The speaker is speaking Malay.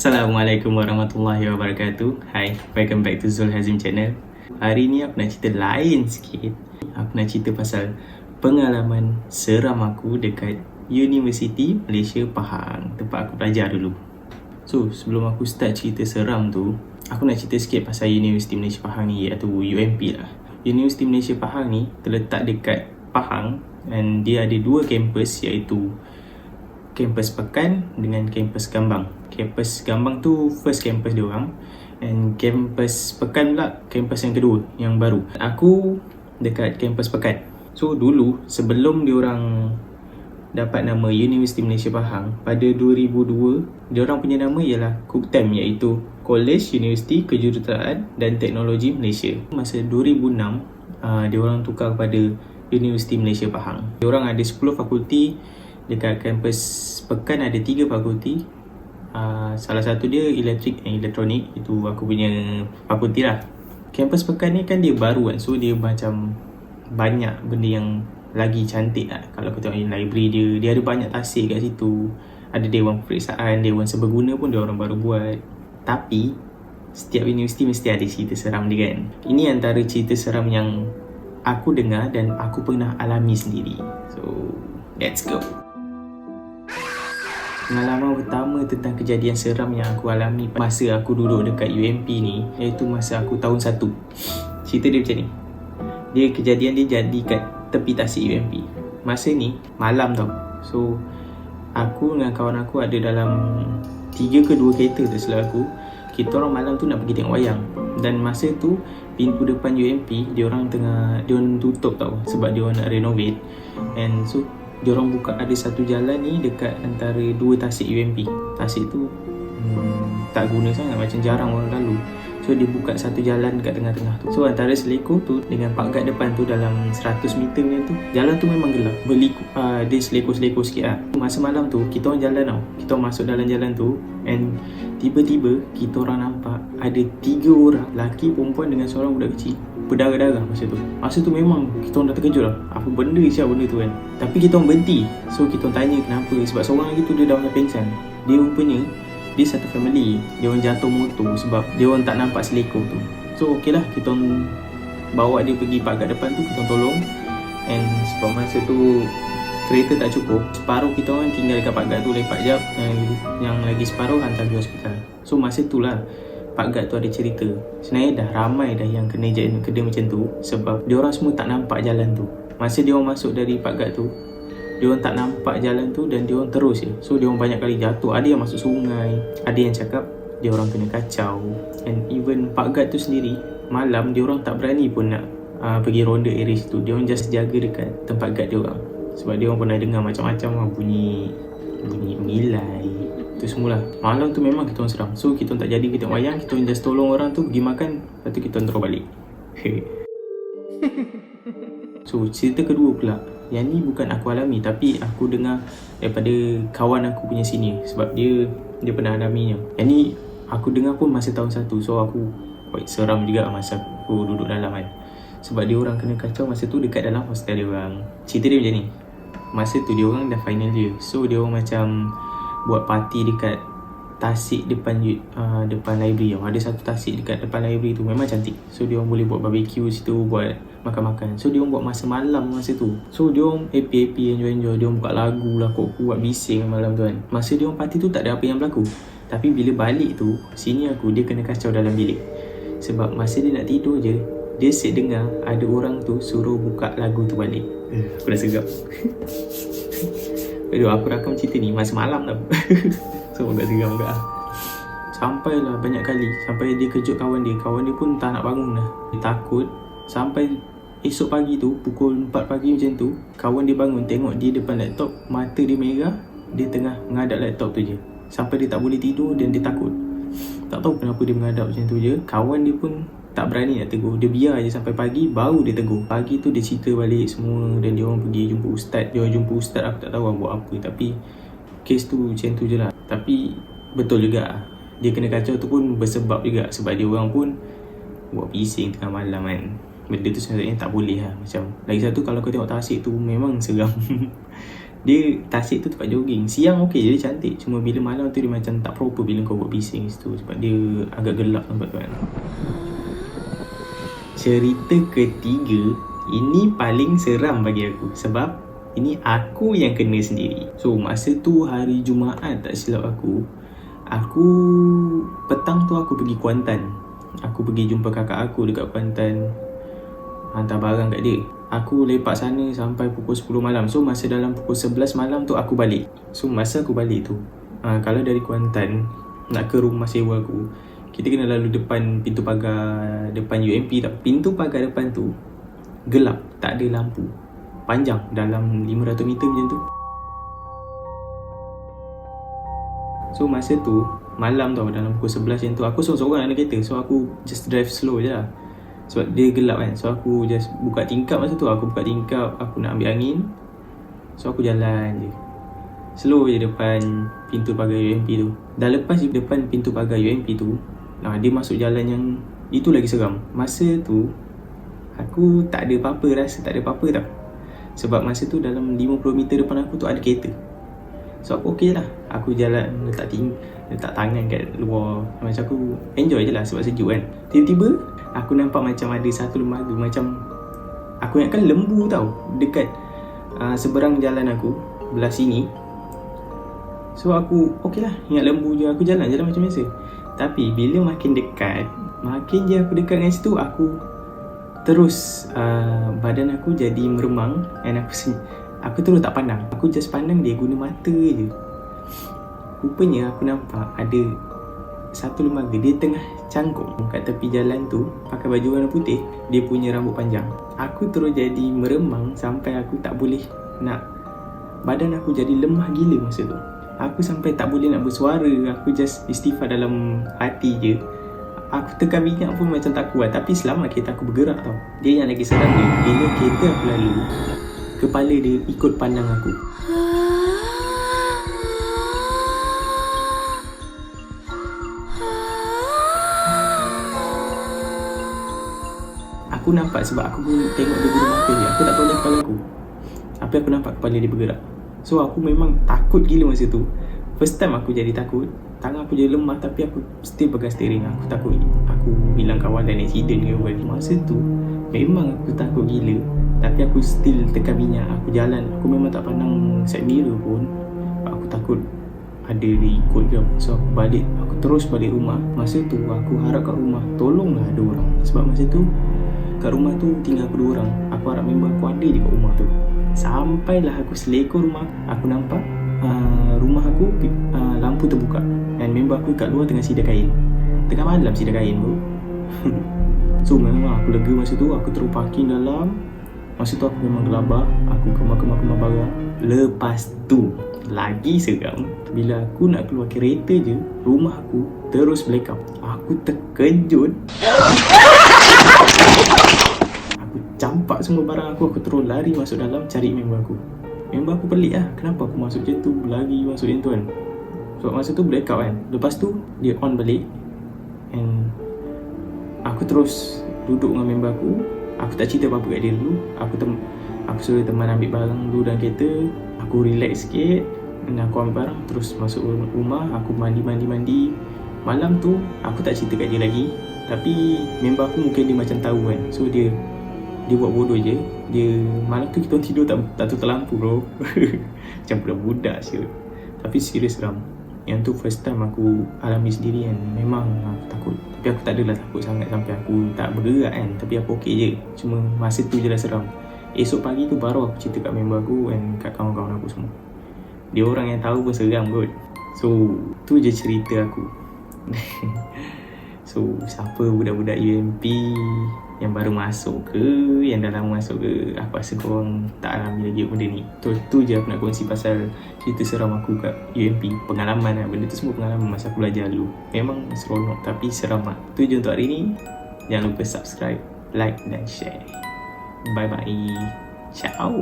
Assalamualaikum warahmatullahi wabarakatuh. Hai, welcome back to Zul Hazim channel. Hari ni aku nak cerita lain sikit. Aku nak cerita pasal pengalaman seram aku dekat Universiti Malaysia Pahang, tempat aku belajar dulu. So, sebelum aku start cerita seram tu, aku nak cerita sikit pasal Universiti Malaysia Pahang ni, iaitu UMP lah. Universiti Malaysia Pahang ni terletak dekat Pahang dan dia ada dua kampus, iaitu kampus Pekan dengan kampus Gambang. Kampus Gambang tu first campus dia orang, and kampus Pekan pula kampus yang kedua, yang baru. Aku dekat kampus Pekan. So dulu sebelum dia orang dapat nama Universiti Malaysia Pahang pada 2002, dia orang punya nama ialah KUKTEM, iaitu College Universiti Kejuruteraan dan Teknologi Malaysia. Masa 2006 dia orang tukar kepada Universiti Malaysia Pahang. Dia orang ada 10 fakulti. Dekat kampus Pekan ada 3 fakulti. Salah satu dia elektrik dan elektronik. Itu aku punya fakulti lah. Kampus Pekan ni kan dia baru kan, so dia macam banyak benda yang lagi cantik lah. Kalau kau tengok library dia ada banyak tasik kat situ. Ada dewan peperiksaan, dewan serbaguna pun dia orang baru buat. Tapi setiap universiti mesti ada cerita seram dia kan. Ini antara cerita seram yang aku dengar dan aku pernah alami sendiri. So let's go. Pengalaman pertama tentang kejadian seram yang aku alami masa aku duduk dekat UMP ni, iaitu masa aku tahun 1. Cerita dia macam ni. Kejadian dia jadi kat tepi tasik UMP. Masa ni malam tau. So aku dengan kawan aku ada dalam 3 ke 2 kereta tersilap aku. Kita orang malam tu nak pergi tengok wayang. Dan masa tu pintu depan UMP dia orang tutup tau, sebab dia orang nak renovate. And so dia orang buka ada satu jalan ni dekat antara 2 tasik UMP. Tasik tu tak guna sangat, macam jarang orang lalu. So dia buka satu jalan dekat tengah-tengah tu. So antara selekor tu dengan pagat depan tu dalam 100 meter macam tu. Jalan tu memang gelap, dia selekor-selekor sikit lah. Masa malam tu kita orang jalan tau. Kita orang masuk dalam jalan tu, and tiba-tiba kita orang nampak ada 3 orang, lelaki, perempuan dengan seorang budak kecil, berdarah-darah masa tu memang kita orang dah terkejut lah. Apa benda siapa benda tu kan. Tapi kita orang berhenti. So kita orang tanya kenapa. Sebab seorang lagi tu dia dah nak pengsan. Dia rupanya dia satu family, dia orang jatuh motor sebab dia orang tak nampak selekor tu. So okey lah, kita orang bawa dia pergi pagar depan tu, kita orang tolong. And sebab masa tu kereta tak cukup, separuh kita orang tinggal dekat pagar tu lepak jap, yang lagi separuh hantar ke hospital. So masa tu lah Pak Gad tu ada cerita. Sebenarnya dah ramai dah yang kena macam tu, sebab dia orang semua tak nampak jalan tu. Masa dia orang masuk dari Pak Gad tu, dia orang tak nampak jalan tu dan dia orang terus je. So dia orang banyak kali jatuh. Ada yang masuk sungai, ada yang cakap dia orang kena kacau. And even Pak Gad tu sendiri, malam dia orang tak berani pun nak pergi ronda area situ. Dia orang just jaga dekat tempat guard dia orang. Sebab dia orang pernah dengar macam-macam lah, bunyi milai, tu semualah. Malam tu memang kita orang seram. So kita orang tak jadi kita wayang, kita orang just tolong orang tu pergi makan, lepas tu kita orang terus balik. So cerita kedua pula, yang ni bukan aku alami tapi aku dengar daripada kawan aku punya senior, sebab dia pernah alaminya. Yang ni aku dengar pun masa tahun 1. So aku quite seram juga masa aku duduk dalam kan. Sebab dia orang kena kacau masa tu dekat dalam hostel dia orang. Cerita dia macam ni. Masa tu dia orang dah final year. So dia orang macam buat party dekat tasik depan library. Ada satu tasik dekat depan library tu memang cantik. So dia orang boleh buat barbecue situ, buat makan-makan. So dia orang buat masa malam masa tu. So dia orang happy, enjoy. Dia orang buat lagu lah, kuat bising malam tu kan. Masa dia orang party tu tak ada apa yang berlaku. Tapi bila balik tu, sini aku dia kena kacau dalam bilik. Sebab masa dia nak tidur je, dia set dengar ada orang tu suruh buka lagu tu balik. Aku dah segap. Aduh, aku rakam cerita ni masa malam tau. So agak seram juga lah. Sampailah banyak kali, sampai dia kejut kawan dia pun tak nak bangun dah. Dia takut. Sampai esok pagi tu, pukul 4 pagi macam tu, kawan dia bangun tengok dia depan laptop, mata dia merah, dia tengah menghadap laptop tu je. Sampai dia tak boleh tidur dan dia takut. Tak tahu kenapa dia menghadap macam tu je. Kawan dia pun tak berani nak tegur. Dia biar je sampai pagi, baru dia tegur. Pagi tu dia cerita balik semua dan dia orang pergi jumpa ustaz. Dia orang jumpa ustaz, aku tak tahu orang buat apa. Tapi kes tu macam tu je lah. Tapi betul juga, dia kena kacau tu pun bersebab juga. Sebab dia orang pun buat bising tengah malam kan. Benda tu sebenarnya tak boleh lah. Macam lagi satu, kalau kau tengok tasik tu memang seram. Dia Tasik tu tempat jogging. Siang okey je, dia cantik. Cuma bila malam tu dia macam tak proper bila kau buat bising situ, sebab dia agak gelap tempat tu kan. Cerita ketiga, ini paling seram bagi aku sebab ini aku yang kena sendiri. So masa tu hari Jumaat tak silap aku petang tu aku pergi Kuantan. Aku pergi jumpa kakak aku dekat Kuantan, hantar barang kat dia. Aku lepak sana sampai pukul 10 malam. So masa dalam pukul 11 malam tu aku balik. So masa aku balik tu, kalau dari Kuantan nak ke rumah sewa aku, kita kena lalu depan pintu pagar depan UMP tak. Pintu pagar depan tu gelap, tak ada lampu. Panjang dalam 500 meter macam tu. So masa tu malam tau, dalam pukul 11 macam tu, aku seorang-seorang dalam kereta. So aku just drive slow je lah sebab dia gelap kan. So aku just buka tingkap masa tu. Aku buka tingkap, aku nak ambil angin. So aku jalan je slow je depan pintu pagar UMP tu. Dah lepas depan pintu pagar UMP tu, dia masuk jalan yang itu lagi seram. Masa tu aku tak ada apa-apa, rasa tak ada apa-apa tau. Sebab masa tu dalam 50 meter depan aku tu ada kereta. So aku okey lah. Aku jalan letak tangan kat luar. Macam aku enjoy je lah sebab sejuk kan. Tiba-tiba aku nampak macam ada satu lembaga, macam aku ingatkan lembu tau, dekat seberang jalan aku belah sini. So aku okey lah, ingat lembu je. Aku jalan macam biasa. Tapi bila makin dekat, makin je aku dekat dengan situ, aku terus badan aku jadi meremang. Dan aku terus tak pandang. Aku just pandang dia guna mata je. Rupanya aku nampak ada satu lembaga, dia tengah cangkuk kat tepi jalan tu, pakai baju warna putih. Dia punya rambut panjang. Aku terus jadi meremang sampai aku tak boleh nak, badan aku jadi lemah gila masa tu. Aku sampai tak boleh nak bersuara. Aku just istighfar dalam hati je. Aku tekan minyak pun macam tak kuat. Tapi selamat kereta aku bergerak tau. Dia yang lagi seram dia, bila kereta aku lalu, kepala dia ikut pandang aku. Aku nampak sebab aku pun tengok dia guna mata dia. Aku tak tahu dia kepala aku, tapi aku nampak kepala dia bergerak. So aku memang takut gila masa tu. First time aku jadi takut. Tangan aku jadi lemah, tapi aku still pegang steering. Aku takut aku hilang kawan dan accident ke apa. Masa tu memang aku takut gila, tapi aku still tekan minyak. Aku jalan, aku memang tak pandang side mirror pun. Aku takut ada dia ikut ke apa. So aku terus balik rumah. Masa tu aku harap kat rumah tolonglah ada orang. Sebab masa tu kat rumah tu tinggal aku 2 orang. Aku harap member aku ada je kat rumah tu. Sampailah aku selekor rumah, aku nampak rumah aku lampu terbuka dan member aku kat luar tengah sidai kain. Tengah malam sidai kain bro. So memang aku lega masa tu. Aku terus parking dalam. Masa tu aku memang gelabah. Aku kemar barang. Lepas tu lagi seram, bila aku nak keluar kereta je, rumah aku terus blackout. Aku terkejut. Campak semua barang aku terus lari masuk dalam cari member aku. Member aku pelik lah, kenapa aku masuk macam tu, lari masuk macam tu kan. Sebab masa tu blackout kan. Lepas tu dia on balik, and aku terus duduk dengan member aku. Aku tak cerita apa-apa kat dia dulu. Aku suruh teman ambil barang dulu dalam kereta. Aku relax sikit, dan aku ambil barang terus masuk rumah. Aku mandi. Malam tu aku tak cerita kat dia lagi. Tapi member aku mungkin dia macam tahu kan. So dia buat bodoh je. Dia malam tu kita tidur tak tutup lampu bro. Macam budak-budak siut. Tapi serius seram. Yang tu first time aku alami sendiri kan. Memang aku takut. Tapi aku tak adalah takut sangat sampai aku tak bergerak kan. Tapi aku okey je. Cuma masa tu je dah seram. Esok pagi tu baru aku cerita kat member aku dan kat kawan-kawan aku semua. Dia orang yang tahu pun seram kot. So tu je cerita aku. So siapa budak-budak UMP yang baru masuk ke, yang dah lama masuk ke, aku rasa korang tak alami lagi benda ni. Tu je aku nak kongsi pasal cerita seram aku kat UMP. Pengalaman lah, benda tu semua pengalaman masa aku belajar dulu. Memang seronok tapi seram lah. Tu je untuk hari ni. Jangan lupa subscribe, like dan share. Bye bye. Ciao.